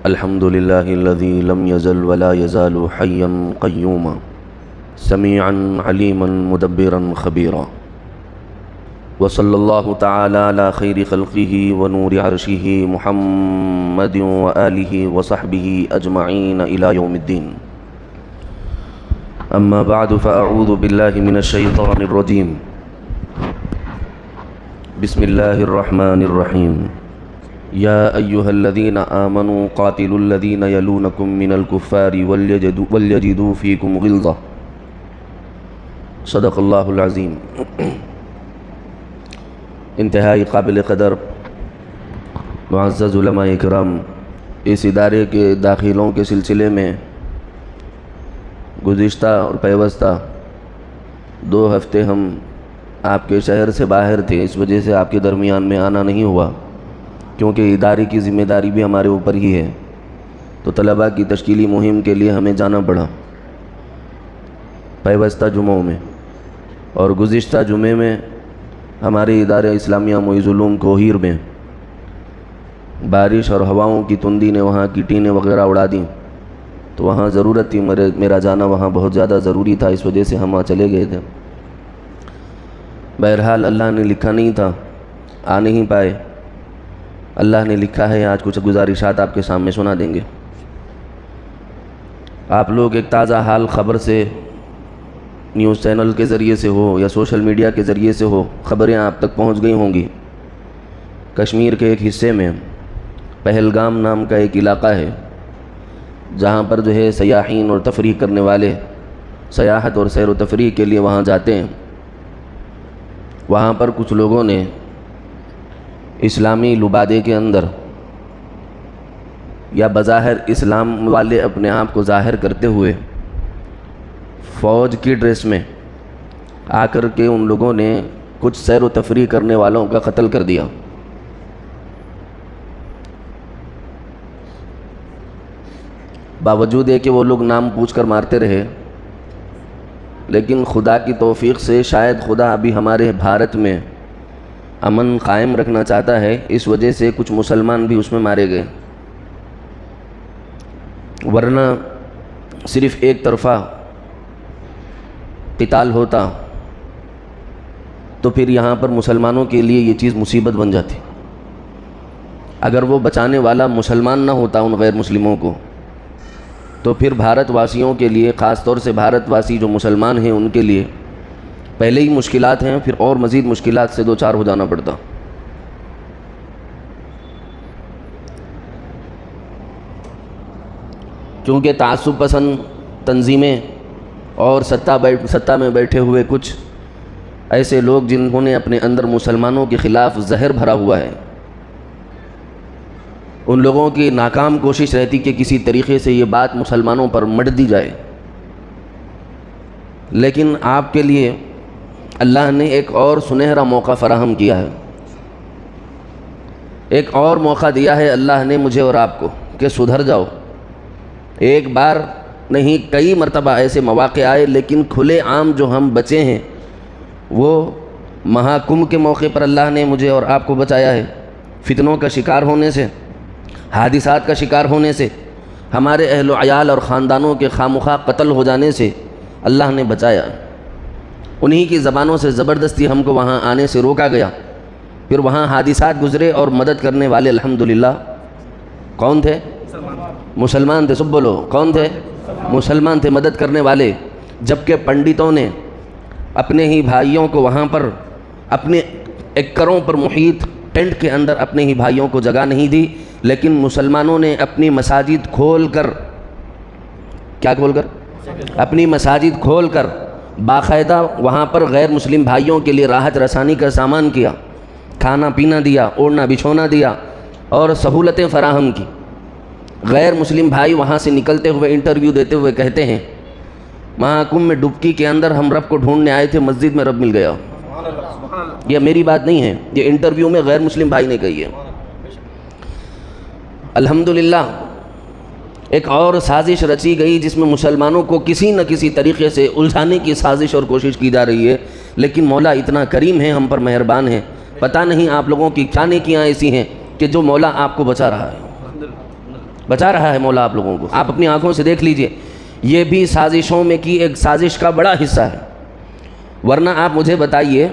الحمد لله الذي لم يزل ولا يزال حيا قيوما سميعا عليما مدبرا خبيرا، وصلى الله تعالى على خير خلقه ونور عرشه محمد وآله وصحبه أجمعين إلى يوم الدين. أما بعد فأعوذ بالله من الشيطان الرجيم. بسم الله الرحمن الرحيم. يا أيها الذين آمنوا قاتلوا الذين يلونكم من الكفار وليجدوا فيكم غلظة. صدق اللہ العظیم. انتہائی قابل قدر معزز علماء اکرام، اس ادارے کے داخلوں کے سلسلے میں گزشتہ اور پیوستہ 2 ہفتے ہم آپ کے شہر سے باہر تھے، اس وجہ سے آپ کے درمیان میں آنا نہیں ہوا، کیونکہ ادارے کی ذمہ داری بھی ہمارے اوپر ہی ہے، تو طلباء کی تشکیلی مہم کے لیے ہمیں جانا پڑا پیوستہ جمعوں میں، اور گزشتہ جمعے میں ہمارے ادارہ اسلامیہ معیز علوم کوہیر میں بارش اور ہواؤں کی تندی نے وہاں کی ٹینیں وغیرہ اڑا دیں، تو وہاں ضرورت تھی، میرا جانا وہاں بہت زیادہ ضروری تھا، اس وجہ سے ہم وہاں چلے گئے تھے. بہرحال اللہ نے لکھا نہیں تھا، آ نہیں پائے. اللہ نے لکھا ہے، آج کچھ گزارشات آپ کے سامنے سنا دیں گے. آپ لوگ ایک تازہ حال خبر سے، نیوز چینل کے ذریعے سے ہو یا سوشل میڈیا کے ذریعے سے ہو، خبریں آپ تک پہنچ گئی ہوں گی. کشمیر کے ایک حصے میں پہلگام نام کا ایک علاقہ ہے، جہاں پر جو ہے سیاحین اور تفریح کرنے والے سیاحت اور سیر و تفریح کے لیے وہاں جاتے ہیں. وہاں پر کچھ لوگوں نے اسلامی لبادے کے اندر، یا بظاہر اسلام والے اپنے آپ کو ظاہر کرتے ہوئے، فوج کی ڈریس میں آ کر کے ان لوگوں نے کچھ سیر و تفریح کرنے والوں کا قتل کر دیا. باوجود ہے کہ وہ لوگ نام پوچھ کر مارتے رہے، لیکن خدا کی توفیق سے شاید خدا ابھی ہمارے بھارت میں امن قائم رکھنا چاہتا ہے، اس وجہ سے کچھ مسلمان بھی اس میں مارے گئے، ورنہ صرف ایک طرفہ قتال ہوتا تو پھر یہاں پر مسلمانوں کے لیے یہ چیز مصیبت بن جاتی. اگر وہ بچانے والا مسلمان نہ ہوتا ان غیر مسلموں کو، تو پھر بھارت واسیوں کے لیے، خاص طور سے بھارت واسی جو مسلمان ہیں، ان کے لیے پہلے ہی مشکلات ہیں، پھر اور مزید مشکلات سے دو چار ہو جانا پڑتا. کیونکہ تعصب پسند تنظیمیں اور سطح میں بیٹھے ہوئے کچھ ایسے لوگ جنہوں نے اپنے اندر مسلمانوں کے خلاف زہر بھرا ہوا ہے، ان لوگوں کی ناکام کوشش رہتی کہ کسی طریقے سے یہ بات مسلمانوں پر مٹ دی جائے. لیکن آپ کے لیے اللہ نے ایک اور سنہرا موقع فراہم کیا ہے، ایک اور موقع دیا ہے اللہ نے مجھے اور آپ کو کہ سدھر جاؤ. ایک بار نہیں، کئی مرتبہ ایسے مواقع آئے، لیکن کھلے عام جو ہم بچے ہیں، وہ مہاکمبھ کے موقع پر اللہ نے مجھے اور آپ کو بچایا ہے. فتنوں کا شکار ہونے سے، حادثات کا شکار ہونے سے، ہمارے اہل و عیال اور خاندانوں کے خامخواہ قتل ہو جانے سے اللہ نے بچایا. انہی کی زبانوں سے زبردستی ہم کو وہاں آنے سے روکا گیا. پھر وہاں حادثات گزرے اور مدد کرنے والے الحمدللہ کون تھے؟ مسلمان تھے. سب بولو، کون تھے؟ مسلمان تھے، مدد کرنے والے. جبکہ پنڈتوں نے اپنے ہی بھائیوں کو وہاں پر اپنے ایکڑوں پر محیط ٹینٹ کے اندر اپنے ہی بھائیوں کو جگہ نہیں دی، لیکن مسلمانوں نے اپنی مساجد کھول کر، کیا کھول کر؟ اپنی مساجد کھول کر باقاعدہ وہاں پر غیر مسلم بھائیوں کے لیے راحت رسانی کا سامان کیا، کھانا پینا دیا، اوڑھنا بچھونا دیا اور سہولتیں فراہم کی. غیر مسلم بھائی وہاں سے نکلتے ہوئے انٹرویو دیتے ہوئے کہتے ہیں، مہاکمبھ میں ڈبکی کے اندر ہم رب کو ڈھونڈنے آئے تھے، مسجد میں رب مل گیا. یہ میری بات نہیں ہے، یہ انٹرویو میں غیر مسلم بھائی نے کہی ہے. الحمدللہ ایک اور سازش رچی گئی جس میں مسلمانوں کو کسی نہ کسی طریقے سے الجھانے کی سازش اور کوشش کی جا رہی ہے، لیکن مولا اتنا کریم ہے، ہم پر مہربان ہے. پتہ نہیں آپ لوگوں کی کیا نیکیاں ایسی ہیں کہ جو مولا آپ کو بچا رہا ہے. بچا رہا ہے مولا آپ لوگوں کو. آپ اپنی آنکھوں سے دیکھ لیجئے, یہ بھی سازشوں میں کی ایک سازش کا بڑا حصہ ہے. ورنہ آپ مجھے بتائیے,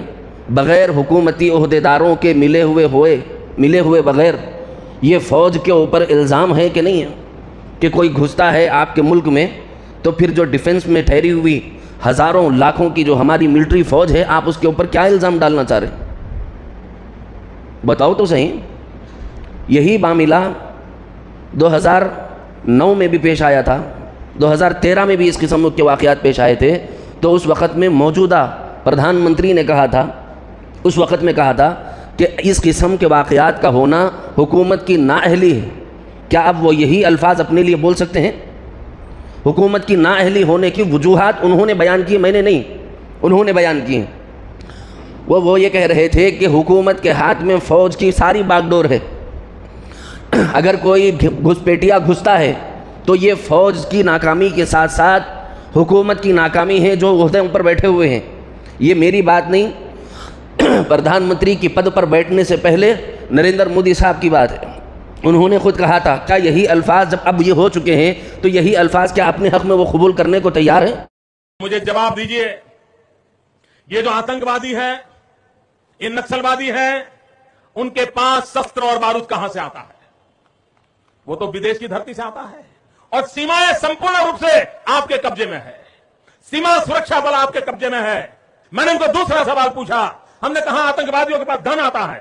بغیر حکومتی عہدیداروں کے ملے ہوئے بغیر یہ فوج کے اوپر الزام ہے کہ نہیں ہے کہ کوئی گھستا ہے آپ کے ملک میں, تو پھر جو ڈیفنس میں ٹھہری ہوئی ہزاروں لاکھوں کی جو ہماری ملٹری فوج ہے, آپ اس کے اوپر کیا الزام ڈالنا چاہ رہے ہیں؟ بتاؤ تو صحیح. یہی معاملہ 2009 میں بھی پیش آیا تھا, 2013 میں بھی اس قسم کے واقعات پیش آئے تھے. تو اس وقت میں موجودہ پردھان منتری نے کہا تھا, اس وقت میں کہا تھا کہ اس قسم کے واقعات کا ہونا حکومت کی نااہلی ہے. کیا اب وہ یہی الفاظ اپنے لیے بول سکتے ہیں؟ حکومت کی نااہلی ہونے کی وجوہات انہوں نے بیان کی, میں نے نہیں, انہوں نے بیان کی. وہ یہ کہہ رہے تھے کہ حکومت کے ہاتھ میں فوج کی ساری باغ ڈور ہے. اگر کوئی گھسپیٹیا گھستا ہے تو یہ فوج کی ناکامی کے ساتھ ساتھ حکومت کی ناکامی ہے جو عہدوں پر بیٹھے ہوئے ہیں. یہ میری بات نہیں, پردھان منتری کی پد پر بیٹھنے سے پہلے نریندر مودی صاحب کی بات ہے. انہوں نے خود کہا تھا, کیا یہی الفاظ جب اب یہ ہو چکے ہیں تو یہی الفاظ کیا اپنے حق میں وہ قبول کرنے کو تیار ہیں؟ مجھے جواب دیجئے, یہ جو آتنکوادی ہے, یہ نکسلوادی ہے, ان کے پاس شسطر اور بارود کہاں سے آتا ہے؟ وہ تو بدیش کی دھرتی سے آتا ہے, اور سیمائیں سمپورن روپ سے آپ کے قبضے میں ہے. سیما سرکشا بل آپ کے قبضے میں ہے. میں نے ان کو دوسرا سوال پوچھا, ہم نے کہا آتنکوادیوں کے پاس دھن آتا ہے,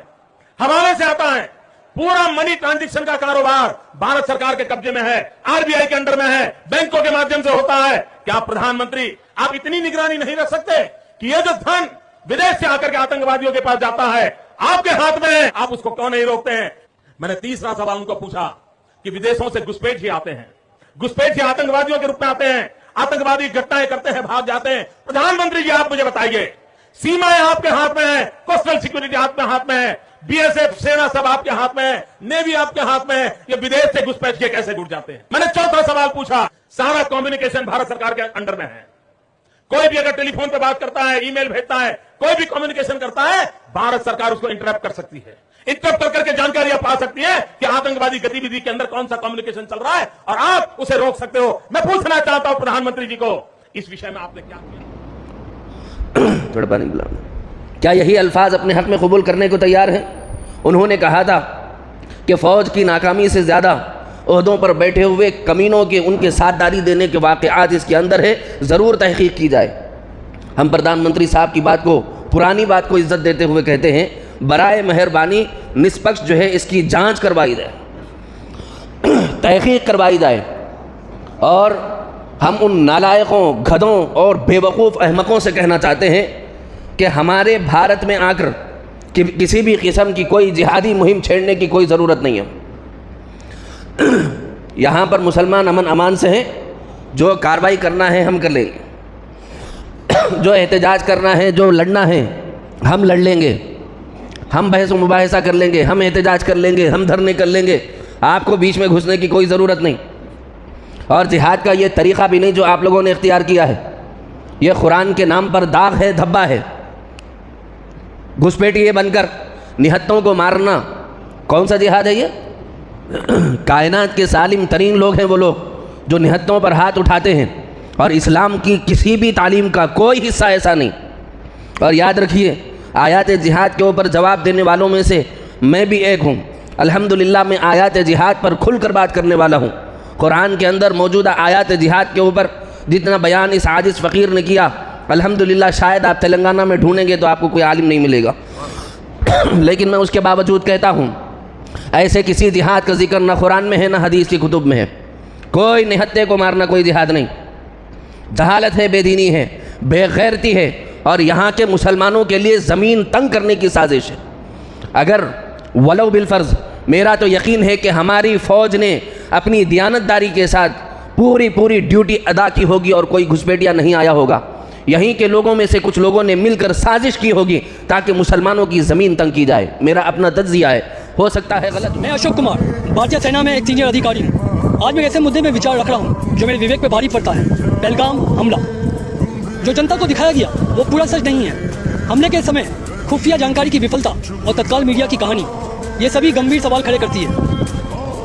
حوالے سے آتا ہے, پورا منی ٹرانزیکشن کا کاروبار بھارت سرکار کے قبضے میں ہے, آر بی آئی کے انڈر میں ہے, بینکوں کے مادھیم سے ہوتا ہے. کیا پردھان منتری آپ اتنی نگرانی نہیں رکھ سکتے کہ یہ جو دھن ودیش سے آ کر کے آتنکوادیوں کے پاس جاتا ہے آپ کے ہاتھ میں ہے, آپ اس کو کیوں نہیں روکتے ہیں؟ میں نے تیسرا سوال ان کو پوچھا کہ ودیشوں سے گھسپیٹ ہی آتے ہیں, گھسپیٹ ہی آتنکوادیوں کے روپ میں آتے ہیں, آتنکوادی گھٹنائیں کرتے ہیں, بھاگ جاتے ہیں. پردھان منتری جی آپ مجھے بتائیے, سیمائیں آپ کے ہاتھ میں ہیں, کوسٹل سیکورٹی آپ کے ہاتھ میں ہے, بی ایس ایف سینا سب آپ کے ہاتھ میں ہے, نیوی آپ کے ہاتھ میں ہے, یہ ودیش سے گھسپیٹ کے کیسے جڑ جاتے ہیں؟ میں نے چوتھا سوال پوچھا, سارا کمیونیکیشن بھارت سرکار کے انڈر میں ہے. کوئی بھی اگر ٹیلی فون پہ بات کرتا ہے, ای میل بھیجتا ہے, کوئی بھی کمیونیکیشن کرتا ہے, بھارت سرکار اس کو انٹرپٹ کر سکتی ہے, انٹرپٹ کر کے جانکاریاں پا سکتی ہے کہ آتنکوادی گتیویدھی کے اندر کون سا کمیونیکیشن چل رہا ہے, اور آپ اسے روک سکتے ہو. میں پوچھنا چاہتا ہوں پردھان منتری جی کو, اس وشے میں آپ نے کیا کیا؟ تھوڑا پانی پلاؤ. کیا یہی الفاظ اپنے حق میں قبول کرنے کو تیار ہیں؟ انہوں نے کہا تھا کہ فوج کی ناکامی سے زیادہ عہدوں پر بیٹھے ہوئے کمینوں کے ان کے ساتھ داری دینے کے واقعات اس کے اندر ہے, ضرور تحقیق کی جائے. ہم پردھان منتری صاحب کی بات کو, پرانی بات کو عزت دیتے ہوئے کہتے ہیں, برائے مہربانی نسپکش جو ہے اس کی جانچ کروائی جائے, تحقیق کروائی جائے, اور ہم ان نالائقوں, گدھوں اور بے وقوف احمقوں سے کہنا چاہتے ہیں کہ ہمارے بھارت میں آ کر کسی بھی قسم کی کوئی جہادی مہم چھیڑنے کی کوئی ضرورت نہیں ہے. یہاں پر مسلمان امن امان سے ہیں, جو کارروائی کرنا ہے ہم کر لیں گے, جو احتجاج کرنا ہے, جو لڑنا ہے ہم لڑ لیں گے, ہم بحث و مباحثہ کر لیں گے, ہم احتجاج کر لیں گے, ہم دھرنے کر لیں گے. آپ کو بیچ میں گھسنے کی کوئی ضرورت نہیں. اور جہاد کا یہ طریقہ بھی نہیں جو آپ لوگوں نے اختیار کیا ہے, یہ قرآن کے نام پر داغ ہے, دھبا ہے. گھسپیٹیے بن کر نہتوں کو مارنا کون سا جہاد ہے؟ یہ کائنات کے سالم ترین لوگ ہیں وہ لوگ جو نہتوں پر ہاتھ اٹھاتے ہیں, اور اسلام کی کسی بھی تعلیم کا کوئی حصہ ایسا نہیں. اور یاد رکھیے, آیات جہاد کے اوپر جواب دینے والوں میں سے میں بھی ایک ہوں. الحمدللہ میں آیات جہاد پر کھل کر بات کرنے والا ہوں. قرآن کے اندر موجودہ آیات جہاد کے اوپر جتنا بیان اس عاجز فقیر نے کیا, الحمدللہ شاید آپ تلنگانہ میں ڈھونڈیں گے تو آپ کو کوئی عالم نہیں ملے گا. لیکن میں اس کے باوجود کہتا ہوں, ایسے کسی جہاد کا ذکر نہ قرآن میں ہے نہ حدیث کی کتب میں ہے. کوئی نہتے کو مارنا کوئی جہاد نہیں. جہالت ہے, بے دینی ہے, بے غیرتی ہے, اور یہاں کے مسلمانوں کے لیے زمین تنگ کرنے کی سازش ہے. اگر ولو بالفرض, میرا تو یقین ہے کہ ہماری فوج نے اپنی دیانتداری کے ساتھ پوری ڈیوٹی ادا کی ہوگی اور کوئی گھسپیٹیا نہیں آیا ہوگا. یہیں کے لوگوں میں سے کچھ لوگوں نے مل کر سازش کی ہوگی تاکہ مسلمانوں کی زمین تنگ کی جائے. میرا اپنا تجزیہ ہے, ہو سکتا ہے غلط. میں اشوک کمار, بھارتیہ سینا میں ایک سینئر ادھیکاری ہوں. آج میں ایسے مدعے میں وچار رکھ رہا ہوں جو میرے وویک پہ بھاری پڑتا ہے. پہلگام حملہ جو جنتا کو دکھایا گیا وہ پورا سچ نہیں ہے. حملے کے سمے خفیہ جانکاری کی وفلتا اور تتکال میڈیا کی کہانی, یہ سبھی گمبھیر سوال کھڑے کرتی ہے.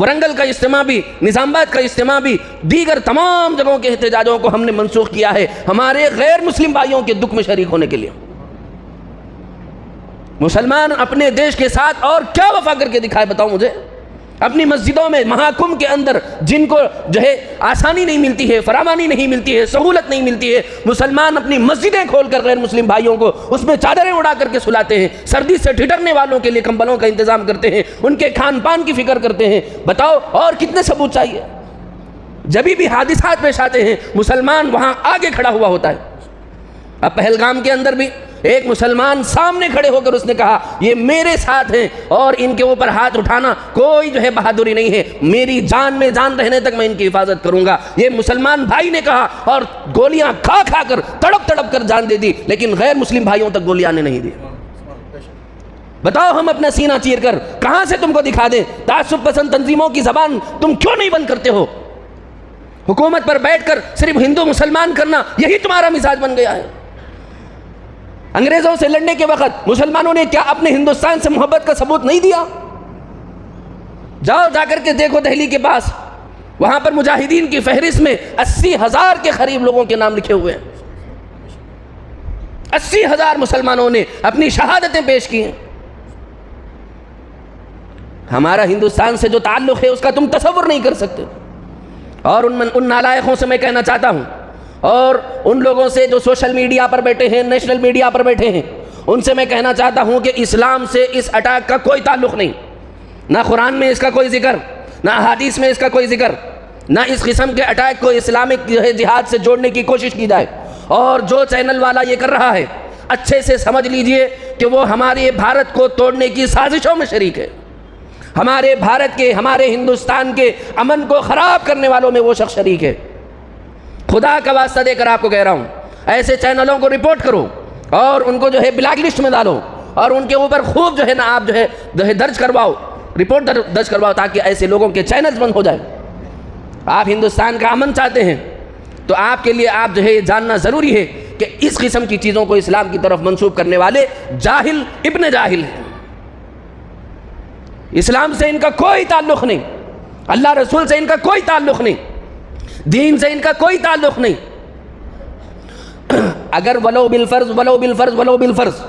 ورنگل کا اجتماع بھی، نظام آباد کا اجتماع بھی، دیگر تمام جگہوں کے احتجاجوں کو ہم نے منسوخ کیا ہے ہمارے غیر مسلم بھائیوں کے دکھ میں شریک ہونے کے لیے۔ مسلمان اپنے دیش کے ساتھ اور کیا وفا کر کے دکھائے بتاؤ مجھے؟ اپنی مسجدوں میں مہاکمبھ کے اندر جن کو جو ہے آسانی نہیں ملتی ہے، فراوانی نہیں ملتی ہے، سہولت نہیں ملتی ہے، مسلمان اپنی مسجدیں کھول کر غیر مسلم بھائیوں کو اس میں چادریں اڑا کر کے سلاتے ہیں، سردی سے ٹھٹرنے والوں کے لیے کمبلوں کا انتظام کرتے ہیں، ان کے کھان پان کی فکر کرتے ہیں۔ بتاؤ اور کتنے ثبوت چاہیے؟ جب بھی حادثات پیش آتے ہیں مسلمان وہاں آگے کھڑا ہوا ہوتا ہے۔ اب پہلگام کے اندر بھی ایک مسلمان سامنے کھڑے ہو کر اس نے کہا یہ میرے ساتھ ہیں اور ان کے اوپر ہاتھ اٹھانا کوئی جو ہے بہادری نہیں ہے، میری جان میں جان رہنے تک میں ان کی حفاظت کروں گا، یہ مسلمان بھائی نے کہا، اور گولیاں کھا کھا کر تڑپ تڑپ کر جان دے دی، لیکن غیر مسلم بھائیوں تک گولیاں نے نہیں دی۔ بتاؤ ہم اپنا سینہ چیر کر کہاں سے تم کو دکھا دیں؟ تعصب پسند تنظیموں کی زبان تم کیوں نہیں بند کرتے ہو؟ حکومت پر بیٹھ کر صرف ہندو مسلمان کرنا یہی تمہارا مزاج بن گیا ہے۔ انگریزوں سے لڑنے کے وقت مسلمانوں نے کیا اپنے ہندوستان سے محبت کا ثبوت نہیں دیا؟ جاؤ جا کر کے دیکھو دہلی کے پاس، وہاں پر مجاہدین کی فہرست میں 80,000 کے قریب لوگوں کے نام لکھے ہوئے ہیں۔ 80,000 مسلمانوں نے اپنی شہادتیں پیش کی ہیں۔ ہمارا ہندوستان سے جو تعلق ہے اس کا تم تصور نہیں کر سکتے۔ اور ان نالائقوں سے میں کہنا چاہتا ہوں، اور ان لوگوں سے جو سوشل میڈیا پر بیٹھے ہیں، نیشنل میڈیا پر بیٹھے ہیں، ان سے میں کہنا چاہتا ہوں کہ اسلام سے اس اٹیک کا کوئی تعلق نہیں، نہ قرآن میں اس کا کوئی ذکر، نہ احادیث میں اس کا کوئی ذکر، نہ اس قسم کے اٹیک کو اسلامک جہاد سے جوڑنے کی کوشش کی جائے۔ اور جو چینل والا یہ کر رہا ہے اچھے سے سمجھ لیجئے کہ وہ ہمارے بھارت کو توڑنے کی سازشوں میں شریک ہے، ہمارے بھارت کے، ہمارے ہندوستان کے امن کو خراب کرنے والوں میں وہ شخص شریک ہے۔ خدا کا واسطہ دے کر آپ کو کہہ رہا ہوں، ایسے چینلوں کو رپورٹ کرو اور ان کو جو ہے بلیک لسٹ میں ڈالو، اور ان کے اوپر خوب جو ہے نا آپ جو ہے درج کرواؤ، رپورٹ درج کرواؤ، تاکہ ایسے لوگوں کے چینلز بند ہو جائیں۔ آپ ہندوستان کا امن چاہتے ہیں تو آپ کے لیے آپ جو ہے یہ جاننا ضروری ہے کہ اس قسم کی چیزوں کو اسلام کی طرف منسوب کرنے والے جاہل ابن جاہل ہیں۔ اسلام سے ان کا کوئی تعلق نہیں، اللہ رسول سے ان کا کوئی تعلق نہیں، دین سے ان کا کوئی تعلق نہیں۔ اگر ولو بالفرض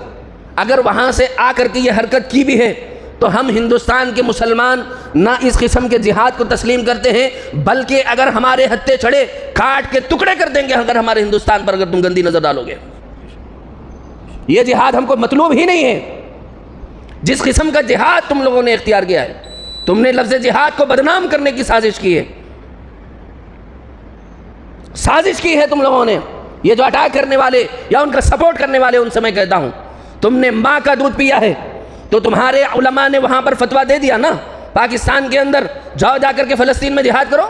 اگر وہاں سے آ کر کے یہ حرکت کی بھی ہے تو ہم ہندوستان کے مسلمان نہ اس قسم کے جہاد کو تسلیم کرتے ہیں، بلکہ اگر ہمارے ہتھے چھڑے کاٹ کے ٹکڑے کر دیں گے اگر ہمارے ہندوستان پر اگر تم گندی نظر ڈالو گے۔ یہ جہاد ہم کو مطلوب ہی نہیں ہے۔ جس قسم کا جہاد تم لوگوں نے اختیار کیا ہے، تم نے لفظ جہاد کو بدنام کرنے کی سازش کی ہے، سازش کی ہے تم لوگوں نے۔ یہ جو اٹیک کرنے والے یا ان کا سپورٹ کرنے والے، ان سے میں کہتا ہوں تم نے ماں کا دودھ پیا ہے تو تمہارے علماء نے وہاں پر فتویٰ دے دیا نا پاکستان کے اندر، جاؤ جا کر کے فلسطین میں جہاد کرو۔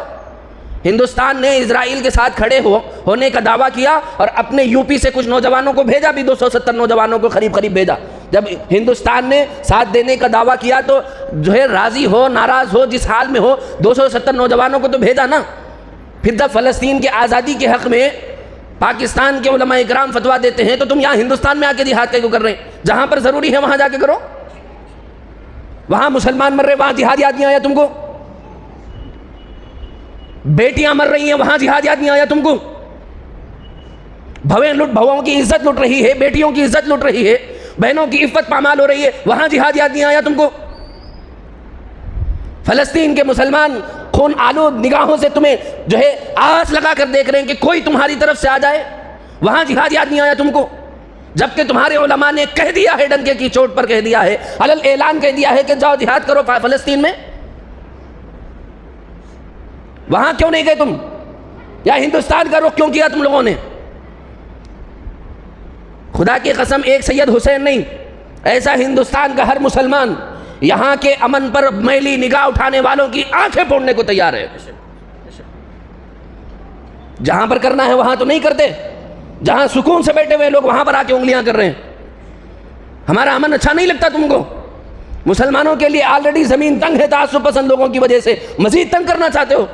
ہندوستان نے اسرائیل کے ساتھ کھڑے ہونے کا دعویٰ کیا اور اپنے یو پی سے کچھ نوجوانوں کو بھیجا بھی، 270 نوجوانوں کو قریب بھیجا۔ جب ہندوستان نے ساتھ دینے کا دعویٰ کیا تو جو ہے راضی ہو ناراض ہو جس حال میں ہو 270 نوجوانوں کو تو بھیجا نا۔ پھر جب فلسطین کی آزادی کے حق میں پاکستان کے علماء اکرام فتویٰ دیتے ہیں تو تم یہاں ہندوستان میں آ کے جہاد کیوں کر رہے ہیں؟ جہاں پر ضروری ہے وہاں جا کے کرو۔ وہاں مسلمان مر رہے وہاں جہاد یاد نہیں آیا تم کو؟ بیٹیاں مر رہی ہیں وہاں جہاد یاد نہیں آیا تم کو؟ بھووں کی عزت لٹ رہی ہے، بیٹیوں کی عزت لٹ رہی ہے، بہنوں کی عفت پامال ہو رہی ہے، وہاں جہاد یاد نہیں آیا تم کو؟ فلسطین کے مسلمان خون آلود نگاہوں سے تمہیں جو ہے آس لگا کر دیکھ رہے ہیں کہ کوئی تمہاری طرف سے آ جائے، وہاں جہاد یاد نہیں آیا تم کو؟ جبکہ تمہارے علماء نے کہہ دیا ہے، ڈنکے کی چوٹ پر کہہ دیا ہے، علل اعلان کہہ دیا ہے کہ جاؤ جہاد کرو فلسطین میں، وہاں کیوں نہیں گئے تم؟ یا ہندوستان کا رخ کیوں کیا تم لوگوں نے؟ خدا کی قسم ایک سید حسین نہیں، ایسا ہندوستان کا ہر مسلمان یہاں کے امن پر میلی نگاہ اٹھانے والوں کی آنکھیں پھوڑنے کو تیار ہے۔ جہاں پر کرنا ہے وہاں تو نہیں کرتے، جہاں سکون سے بیٹھے ہوئے لوگ وہاں پر آ کے انگلیاں کر رہے ہیں۔ ہمارا امن اچھا نہیں لگتا تم کو؟ مسلمانوں کے لیے آلریڈی زمین تنگ ہے، تعصب پسند لوگوں کی وجہ سے مزید تنگ کرنا چاہتے ہو؟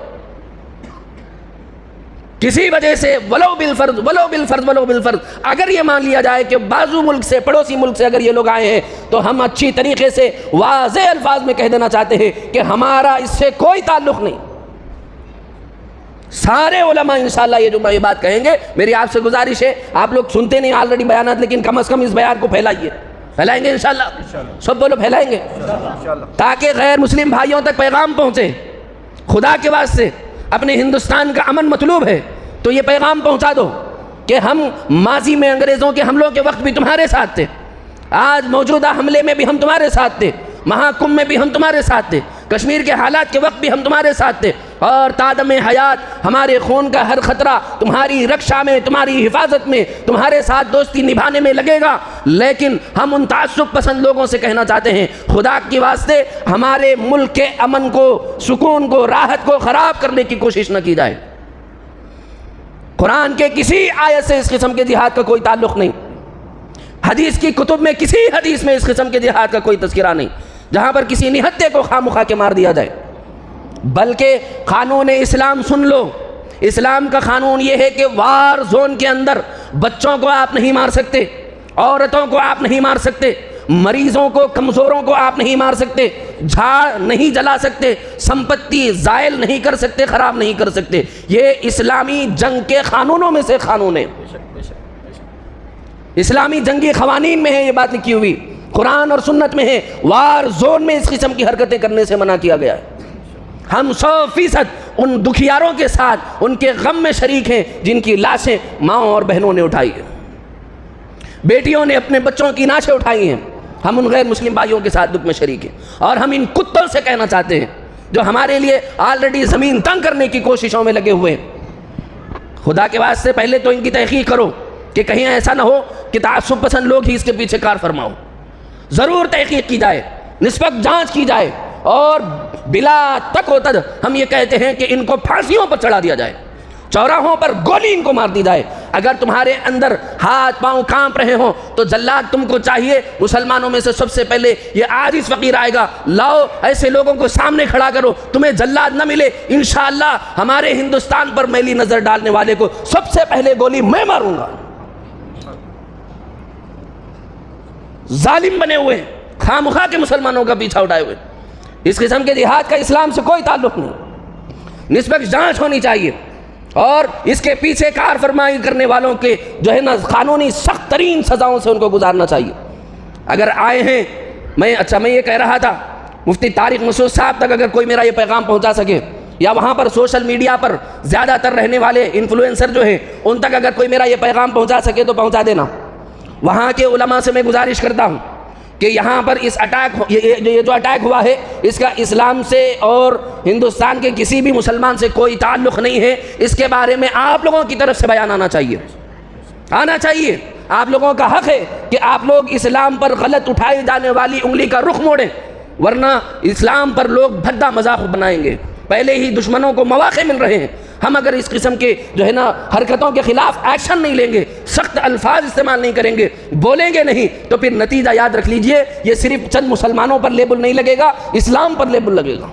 کسی وجہ سے ولو بالفرض اگر یہ مان لیا جائے کہ بازو ملک سے، پڑوسی ملک سے اگر یہ لوگ آئے ہیں تو ہم اچھی طریقے سے واضح الفاظ میں کہہ دینا چاہتے ہیں کہ ہمارا اس سے کوئی تعلق نہیں۔ سارے علماء انشاءاللہ یہ بات کہیں گے۔ میری آپ سے گزارش ہے، آپ لوگ سنتے نہیں آلریڈی بیانات، لیکن کم از کم اس بیان کو پھیلائیے، پھیلائیں گے انشاءاللہ، سب بولو پھیلائیں گے، تاکہ غیر مسلم بھائیوں تک پیغام پہنچے۔ خدا کے واسطے اپنے ہندوستان کا امن مطلوب ہے تو یہ پیغام پہنچا دو کہ ہم ماضی میں انگریزوں کے حملوں کے وقت بھی تمہارے ساتھ تھے، آج موجودہ حملے میں بھی ہم تمہارے ساتھ تھے، مہاکمبھ میں بھی ہم تمہارے ساتھ تھے، کشمیر کے حالات کے وقت بھی ہم تمہارے ساتھ تھے، اور تادم حیات ہمارے خون کا ہر خطرہ تمہاری رکشا میں، تمہاری حفاظت میں، تمہارے ساتھ دوستی نبھانے میں لگے گا۔ لیکن ہم ان تعصب پسند لوگوں سے کہنا چاہتے ہیں، خدا کے واسطے ہمارے ملک کے امن کو، سکون کو، راحت کو خراب کرنے کی کوشش نہ کی جائے۔ قرآن کے کسی آیت سے اس قسم کے جہاد کا کوئی تعلق نہیں، حدیث کی کتب میں کسی حدیث میں اس قسم کے جہاد کا کوئی تذکرہ نہیں جہاں پر کسی نہتے کو خواہ مخواہ کے مار دیا جائے، بلکہ قانون اسلام سن لو۔ اسلام کا قانون یہ ہے کہ وار زون کے اندر بچوں کو آپ نہیں مار سکتے، عورتوں کو آپ نہیں مار سکتے، مریضوں کو، کمزوروں کو آپ نہیں مار سکتے، جھاڑ نہیں جلا سکتے، سمپتی زائل نہیں کر سکتے، خراب نہیں کر سکتے۔ یہ اسلامی جنگ کے قانونوں میں سے قانون ہے، اسلامی جنگی قوانین میں ہے یہ بات لکھی ہوئی، قرآن اور سنت میں ہے۔ وار زون میں اس قسم کی حرکتیں کرنے سے منع کیا گیا ہے۔ ہم 100% ان دکھیاروں کے ساتھ ان کے غم میں شریک ہیں جن کی لاشیں ماؤں اور بہنوں نے اٹھائی ہیں، بیٹیوں نے اپنے بچوں کی ناشیں اٹھائی ہیں۔ ہم ان غیر مسلم بھائیوں کے ساتھ دکھ میں شریک ہیں، اور ہم ان کتوں سے کہنا چاہتے ہیں جو ہمارے لیے آلریڈی زمین تنگ کرنے کی کوششوں میں لگے ہوئے ہیں، خدا کے واسطے پہلے تو ان کی تحقیق کرو کہ کہیں ایسا نہ ہو کہ تعصب پسند لوگ ہی اس کے پیچھے کار فرماؤ۔ ضرور تحقیق کی جائے، نسبت جانچ کی جائے، اور بلا تک و تد ہم یہ کہتے ہیں کہ ان کو پھانسیوں پر چڑھا دیا جائے، چوراہوں پر گولی ان کو مار دی جائے۔ اگر تمہارے اندر ہاتھ پاؤں کانپ رہے ہوں تو جلاد تم کو چاہیے، مسلمانوں میں سے سب سے پہلے یہ عاجز فقیر آئے گا، لاؤ ایسے لوگوں کو سامنے کھڑا کرو، تمہیں جلاد نہ ملے انشاءاللہ ہمارے ہندوستان پر میلی نظر ڈالنے والے کو سب سے پہلے گولی میں ماروں گا۔ ظالم بنے ہوئے، خواہ مخواہ کے مسلمانوں کا پیچھا اٹھائے ہوئے، اس قسم کے جہاد کا اسلام سے کوئی تعلق نہیں۔ نسبت جانچ ہونی چاہیے، اور اس کے پیچھے کار فرمائی کرنے والوں کے جو ہے نا قانونی سخت ترین سزاؤں سے ان کو گزارنا چاہیے۔ اگر آئے ہیں، میں یہ کہہ رہا تھا مفتی طارق مسعود صاحب تک اگر کوئی میرا یہ پیغام پہنچا سکے، یا وہاں پر سوشل میڈیا پر زیادہ تر رہنے والے انفلوئنسر جو ہیں ان تک اگر کوئی میرا یہ پیغام پہنچا سکے تو پہنچا دینا۔ وہاں کے علماء سے میں گزارش کرتا ہوں کہ یہاں پر اس یہ جو اٹیک ہوا ہے اس کا اسلام سے اور ہندوستان کے کسی بھی مسلمان سے کوئی تعلق نہیں ہے۔ اس کے بارے میں آپ لوگوں کی طرف سے بیان آنا چاہیے۔ آپ لوگوں کا حق ہے کہ آپ لوگ اسلام پر غلط اٹھائی جانے والی انگلی کا رخ موڑیں، ورنہ اسلام پر لوگ بھدا مذاق بنائیں گے۔ پہلے ہی دشمنوں کو مواقع مل رہے ہیں، ہم اگر اس قسم کے جو ہے نا حرکتوں کے خلاف ایکشن نہیں لیں گے، سخت الفاظ استعمال نہیں کریں گے، بولیں گے نہیں، تو پھر نتیجہ یاد رکھ لیجئے، یہ صرف چند مسلمانوں پر لیبل نہیں لگے گا، اسلام پر لیبل لگے گا۔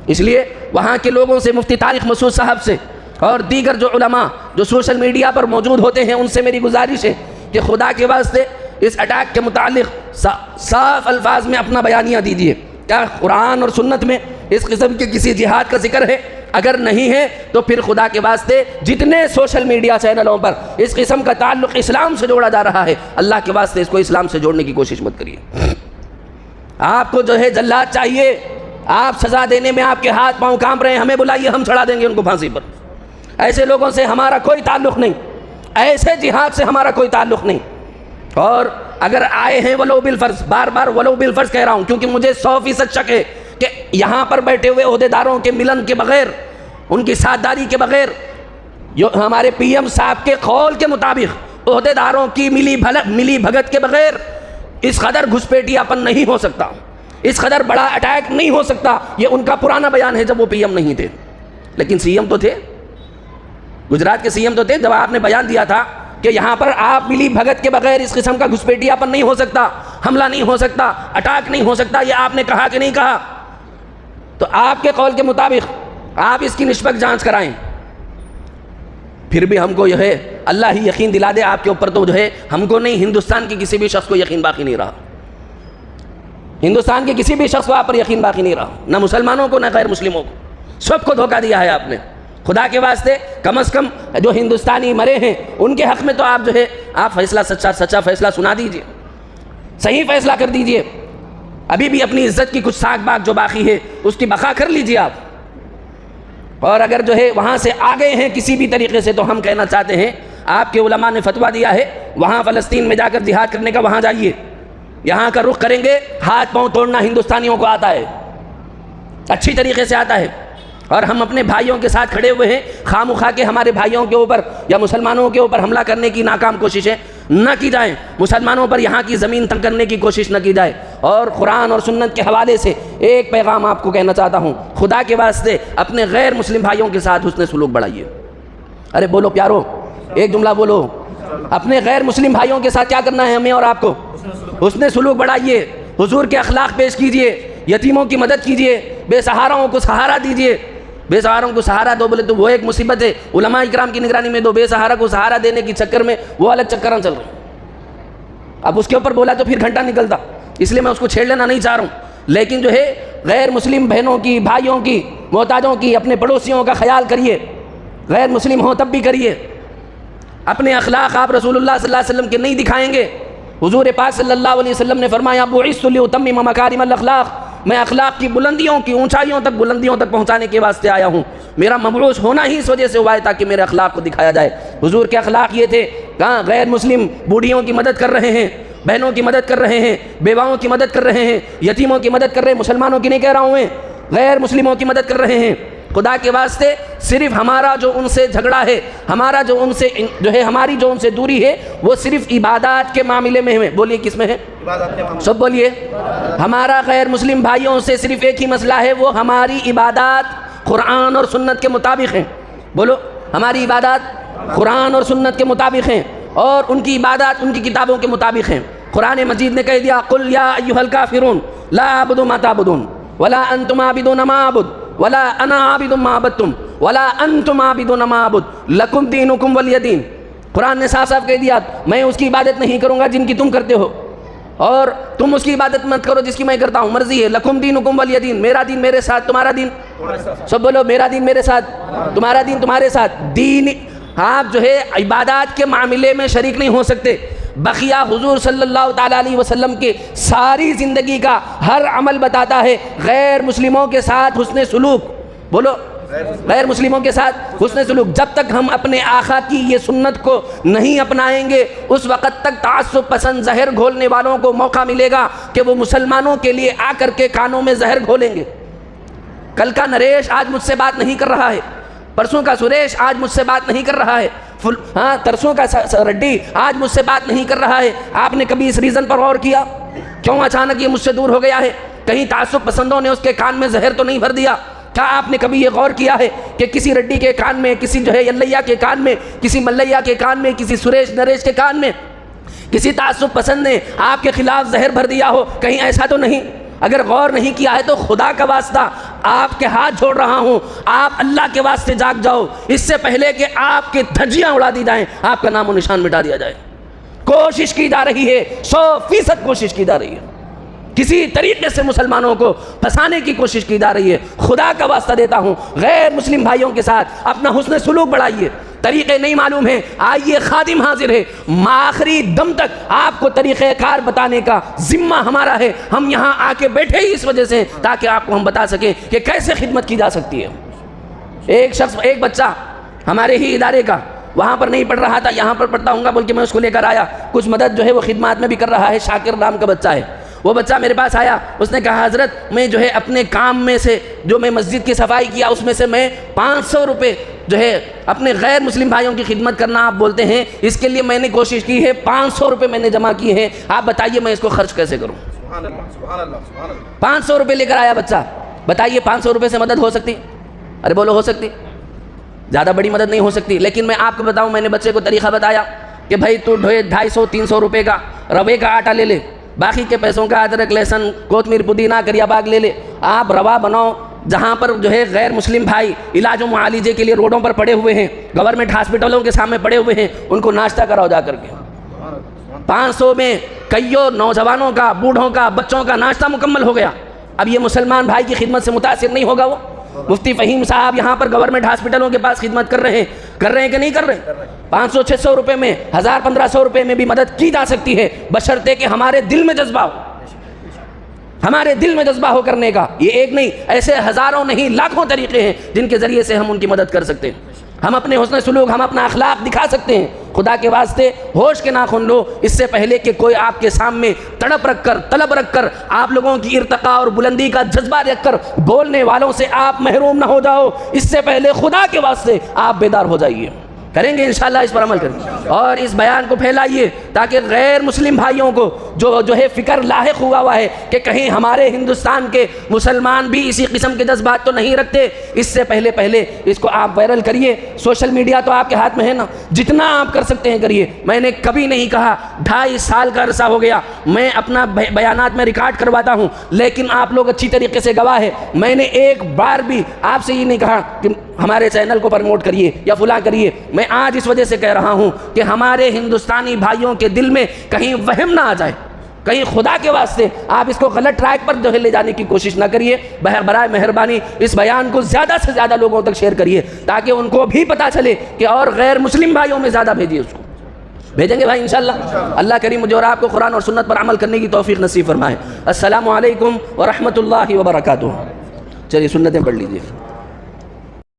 اس لیے وہاں کے لوگوں سے، مفتی طارق مسعود صاحب سے اور دیگر جو علماء جو سوشل میڈیا پر موجود ہوتے ہیں ان سے میری گزارش ہے کہ خدا کے واسطے اس اٹیک کے متعلق صاف الفاظ میں اپنا بیانیہ دیجیے۔ کیا قرآن اور سنت میں اس قسم کے کسی جہاد کا ذکر ہے؟ اگر نہیں ہے تو پھر خدا کے واسطے جتنے سوشل میڈیا چینلوں پر اس قسم کا تعلق اسلام سے جوڑا جا رہا ہے، اللہ کے واسطے اس کو اسلام سے جوڑنے کی کوشش مت کریے۔ آپ کو جو ہے جلاد چاہیے، آپ سزا دینے میں آپ کے ہاتھ پاؤں کانپ رہے ہیں، ہمیں بلائیے، ہم چڑھا دیں گے ان کو پھانسی پر۔ ایسے لوگوں سے ہمارا کوئی تعلق نہیں، ایسے جہاد سے ہمارا کوئی تعلق نہیں۔ اور اگر آئے ہیں ولو بالفرض، بار بار ولو بالفرض کہہ رہا ہوں کیونکہ مجھے 100% شک ہے کہ یہاں پر بیٹھے ہوئے عہدیداروں کے ملن کے بغیر، ان کی ساتھداری کے بغیر، جو ہمارے پی ایم صاحب کے قول کے مطابق عہدیداروں کی ملی بھگت کے بغیر اس قدر گھسپیٹیا پن نہیں ہو سکتا، اس قدر بڑا اٹیک نہیں ہو سکتا۔ یہ ان کا پرانا بیان ہے جب وہ پی ایم نہیں تھے، لیکن سی ایم تو تھے، گجرات کے سی ایم تو تھے، جب آپ نے بیان دیا تھا کہ یہاں پر آپ ملی بھگت کے بغیر اس قسم کا گھسپیٹیا پن نہیں ہو سکتا، حملہ نہیں ہو سکتا، اٹیک نہیں ہو سکتا، یہ آپ نے کہا کہ نہیں کہا؟ تو آپ کے قول کے مطابق آپ اس کی نسبت جانچ کرائیں، پھر بھی ہم کو جو ہے اللہ ہی یقین دلا دے آپ کے اوپر، تو جو ہے ہم کو نہیں، ہندوستان کے کسی بھی شخص کو یقین باقی نہیں رہا، ہندوستان کے کسی بھی شخص کو آپ پر یقین باقی نہیں رہا، نہ مسلمانوں کو نہ غیر مسلموں کو، سب کو دھوکہ دیا ہے آپ نے۔ خدا کے واسطے کم از کم جو ہندوستانی مرے ہیں ان کے حق میں تو آپ جو ہے آپ فیصلہ سچا فیصلہ سنا دیجئے، صحیح فیصلہ کر دیجئے۔ ابھی بھی اپنی عزت کی کچھ ساکھ باکھ جو باقی ہے اس کی بقا کر لیجئے آپ، اور اگر جو ہے وہاں سے آ گئے ہیں کسی بھی طریقے سے تو ہم کہنا چاہتے ہیں آپ کے علماء نے فتویٰ دیا ہے وہاں فلسطین میں جا کر جہاد کرنے کا، وہاں جائیے، یہاں کا رخ کریں گے، ہاتھ پاؤں توڑنا ہندوستانیوں کو آتا ہے، اچھی طریقے سے آتا ہے، اور ہم اپنے بھائیوں کے ساتھ کھڑے ہوئے ہیں، خواہ مخواہ کے ہمارے بھائیوں کے اوپر یا مسلمانوں کے اوپر حملہ کرنے کی ناکام کوششیں نہ کی جائیں، مسلمانوں پر یہاں کی زمین تنگ کرنے کی کوشش نہ کی جائے۔ اور قرآن اور سنت کے حوالے سے ایک پیغام آپ کو کہنا چاہتا ہوں، خدا کے واسطے اپنے غیر مسلم بھائیوں کے ساتھ حسن سلوک بڑھائیے۔ ارے بولو پیارو، ایک جملہ بولو، اپنے غیر مسلم بھائیوں کے ساتھ کیا کرنا ہے ہمیں اور آپ کو؟ حسن سلوک بڑھائیے، حضور کے اخلاق پیش کیجئے، یتیموں کی مدد کیجئے، بے سہاراؤں کو سہارا دیجئے۔ بے سہاروں کو سہارا دو بولے تو وہ ایک مصیبت ہے، علماء اکرام کی نگرانی میں دو، بے سہارا کو سہارا دینے کی چکر میں وہ الگ چکر چل رہے ہیں۔ اب اس کے اوپر بولا تو پھر گھنٹہ نکلتا، اس لیے میں اس کو چھیڑ لینا نہیں چاہ رہا ہوں، لیکن جو ہے غیر مسلم بہنوں کی، بھائیوں کی، محتاجوں کی، اپنے پڑوسیوں کا خیال کریے، غیر مسلم ہوں تب بھی کریے۔ اپنے اخلاق آپ رسول اللہ صلی اللہ علیہ وسلم کے نہیں دکھائیں گے، حضور پاک صلی اللہ علیہ وسلم نے فرمایا بعثت لأتمم مکارم الاخلاق، میں اخلاق کی بلندیوں کی اونچائیوں تک، بلندیوں تک پہنچانے کے واسطے آیا ہوں، میرا مبعوث ہونا ہی اس وجہ سے ہوا ہے تاکہ میرے اخلاق کو دکھایا جائے۔ حضور کے اخلاق یہ تھے، کہاں غیر مسلم بوڑھیوں کی مدد کر رہے ہیں، بہنوں کی مدد کر رہے ہیں، بیواؤں کی مدد کر رہے ہیں، یتیموں کی مدد کر رہے ہیں، مسلمانوں کی نہیں کہہ رہا ہوں میں، غیر مسلموں کی مدد کر رہے ہیں۔ خدا کے واسطے صرف ہمارا جو ان سے جھگڑا ہے، ہمارا جو ان سے جو ہے ہماری جو ان سے دوری ہے وہ صرف عبادات کے معاملے میں ہے۔ بولیے کس میں ہے؟ سب بولیے۔ ہمارا غیر مسلم بھائیوں سے صرف ایک ہی مسئلہ ہے، وہ ہماری عبادات قرآن اور سنت کے مطابق ہیں۔ بولو، ہماری عبادات قرآن اور سنت کے مطابق ہیں، اور ان کی عبادات ان کی کتابوں کے مطابق ہیں۔ قرآن مجید نے کہہ دیا قل یا ایھا الکافرون لا اعبد ما تعبدون ولا انتم عابدون ما اعبد ولا انا عابد ما عبدتم ولا انتم عابدون ما اعبد لکم دینکم ولی دین۔ قرآن نے صاف صاف کہہ دیا میں اس کی عبادت نہیں کروں گا جن کی تم کرتے ہو، اور تم اس کی عبادت مت کرو جس کی میں کرتا ہوں، مرضی ہے۔ لکم دینکم ولی دین، میرا دین میرے ساتھ، تمہارا دین، سب بولو میرا دین میرے ساتھ، تمہارا دین تمہارے ساتھ۔ دین آپ جو ہے عبادات کے معاملے میں شریک نہیں ہو سکتے۔ بقیہ حضور صلی اللہ تعالیٰ علیہ وسلم کے ساری زندگی کا ہر عمل بتاتا ہے غیر مسلموں کے ساتھ حسن سلوک۔ بولو، غیر مسلموں کے ساتھ حسن سلوک۔ جب تک ہم اپنے آقا کی یہ سنت کو نہیں اپنائیں گے اس وقت تک تعصب پسند زہر گھولنے والوں کو موقع ملے گا کہ وہ مسلمانوں کے لیے آ کر کے کانوں میں زہر گھولیں گے۔ کل کا نریش آج مجھ سے بات نہیں کر رہا ہے، پرسوں کا سریش آج مجھ سے بات نہیں کر رہا ہے، ترسوں کا رڈی آج مجھ سے بات نہیں کر رہا ہے۔ آپ نے کبھی اس ریزن پر غور کیا کیوں اچانک یہ مجھ سے دور ہو گیا ہے؟ کہیں تعصب پسندوں نے اس کے کان میں زہر تو نہیں بھر دیا؟ کیا آپ نے کبھی یہ غور کیا ہے کہ کسی رڈی کے کان میں، کسی جو ہے یلیا کے کان میں، کسی ملیا کے کان میں، کسی سریش نریش کے کان میں کسی تعصب پسند نے آپ کے خلاف زہر بھر دیا ہو؟ کہیں ایسا تو نہیں؟ اگر غور نہیں کیا ہے تو خدا کا واسطہ آپ کے ہاتھ جوڑ رہا ہوں، آپ اللہ کے واسطے جاگ جاؤ، اس سے پہلے کہ آپ کی دھجیاں اڑا دی جائیں، آپ کا نام و نشان مٹا دیا جائے۔ کوشش کی جا رہی ہے، 100% کوشش کی جا رہی ہے، کسی طریقے سے مسلمانوں کو پھنسانے کی کوشش کی جا رہی ہے۔ خدا کا واسطہ دیتا ہوں غیر مسلم بھائیوں کے ساتھ اپنا حسن سلوک بڑھائیے۔ طریقے نہیں معلوم ہیں، آئیے خادم حاضر ہے، آخری دم تک آپ کو طریقہ کار بتانے کا ذمہ ہمارا ہے۔ ہم یہاں آ کے بیٹھے ہی اس وجہ سے تاکہ آپ کو ہم بتا سکیں کہ کیسے خدمت کی جا سکتی ہے۔ ایک بچہ ہمارے ہی ادارے کا وہاں پر نہیں پڑھ رہا تھا، یہاں پر پڑھتا ہوں گا بلکہ میں اس کو لے کر آیا، کچھ مدد جو ہے وہ خدمات میں بھی کر رہا ہے، شاکر نام کا بچہ ہے۔ وہ بچہ میرے پاس آیا، اس نے کہا حضرت میں جو ہے اپنے کام میں سے جو میں مسجد کی صفائی کیا اس میں سے میں 500 روپے جو ہے اپنے غیر مسلم بھائیوں کی خدمت کرنا آپ بولتے ہیں، اس کے لیے میں نے کوشش کی ہے، 500 روپے میں نے جمع کیے ہیں، آپ بتائیے میں اس کو خرچ کیسے کروں؟ 500 روپے لے کر آیا بچہ، بتائیے 500 روپے سے مدد ہو سکتی؟ ارے بولو ہو سکتی؟ زیادہ بڑی مدد نہیں ہو سکتی، لیکن میں آپ کو بتاؤں، میں نے بچے کو طریقہ بتایا کہ بھائی تو 250-300 روپے کا روے کا آٹا لے لے، باقی کے پیسوں کا ادرک لہسن کوتمیر پودینہ کریا باغ لے لے، آپ روا بناؤ جہاں پر جو ہے غیر مسلم بھائی علاج و معالجے کے لیے روڈوں پر پڑے ہوئے ہیں، گورنمنٹ ہاسپٹلوں کے سامنے پڑے ہوئے ہیں، ان کو ناشتہ کراؤ جا کر کے۔ 500 میں کئیوں نوجوانوں کا، بوڑھوں کا، بچوں کا ناشتہ مکمل ہو گیا۔ اب یہ مسلمان بھائی کی خدمت سے متاثر نہیں ہوگا وہ؟ مفتی فہیم صاحب یہاں پر گورنمنٹ ہاسپٹلوں کے پاس خدمت کر رہے ہیں کہ نہیں کر رہے؟ 500-600 روپے میں، 1000-1500 روپے میں بھی مدد کی جا سکتی ہے، بشرطے کہ ہمارے دل میں جذبہ ہو، ہمارے دل میں جذبہ ہو کرنے کا۔ یہ ایک نہیں، ایسے ہزاروں نہیں لاکھوں طریقے ہیں جن کے ذریعے سے ہم ان کی مدد کر سکتے ہیں۔ ہم اپنے حسن سلوک، ہم اپنا اخلاق دکھا سکتے ہیں۔ خدا کے واسطے ہوش کے ناخن لو، اس سے پہلے کہ کوئی آپ کے سامنے تڑپ رکھ کر، طلب رکھ کر، آپ لوگوں کی ارتقاء اور بلندی کا جذبہ رکھ کر بولنے والوں سے آپ محروم نہ ہو جاؤ، اس سے پہلے خدا کے واسطے آپ بیدار ہو جائیے۔ کریں گے انشاءاللہ، اس پر عمل کریں گے اور اس بیان کو پھیلائیے تاکہ غیر مسلم بھائیوں کو جو ہے فکر لاحق ہوا ہے کہ کہیں ہمارے ہندوستان کے مسلمان بھی اسی قسم کے جذبات تو نہیں رکھتے۔ اس سے پہلے اس کو آپ وائرل کریے۔ سوشل میڈیا تو آپ کے ہاتھ میں ہے نا، جتنا آپ کر سکتے ہیں کریے۔ میں نے کبھی نہیں کہا، 2.5 سال کا عرصہ ہو گیا میں اپنا بیانات میں ریکارڈ کرواتا ہوں، لیکن آپ لوگ اچھی طریقے سے گواہ ہے، میں نے ایک بار بھی آپ سے یہ نہیں کہا کہ ہمارے چینل کو پروموٹ کریے یا فلاں کریے۔ میں آج اس وجہ سے کہہ رہا ہوں کہ ہمارے ہندوستانی بھائیوں کے دل میں کہیں وہم نہ آ جائے، کہیں خدا کے واسطے آپ اس کو غلط ٹریک پر جو ہے لے جانے کی کوشش نہ کریے۔ برائے مہربانی اس بیان کو زیادہ سے زیادہ لوگوں تک شیئر کریے تاکہ ان کو بھی پتہ چلے کہ اور غیر مسلم بھائیوں میں زیادہ بھیجیے، اس کو بھیجیں گے بھائی انشاءاللہ۔ اللہ کریم مجھے اور آپ کو قرآن اور سنت پر عمل کرنے کی توفیق نصیب فرمائے۔ السلام علیکم ورحمۃ اللہ وبرکاتہ۔ چلیے سنتیں پڑھ لیجیے۔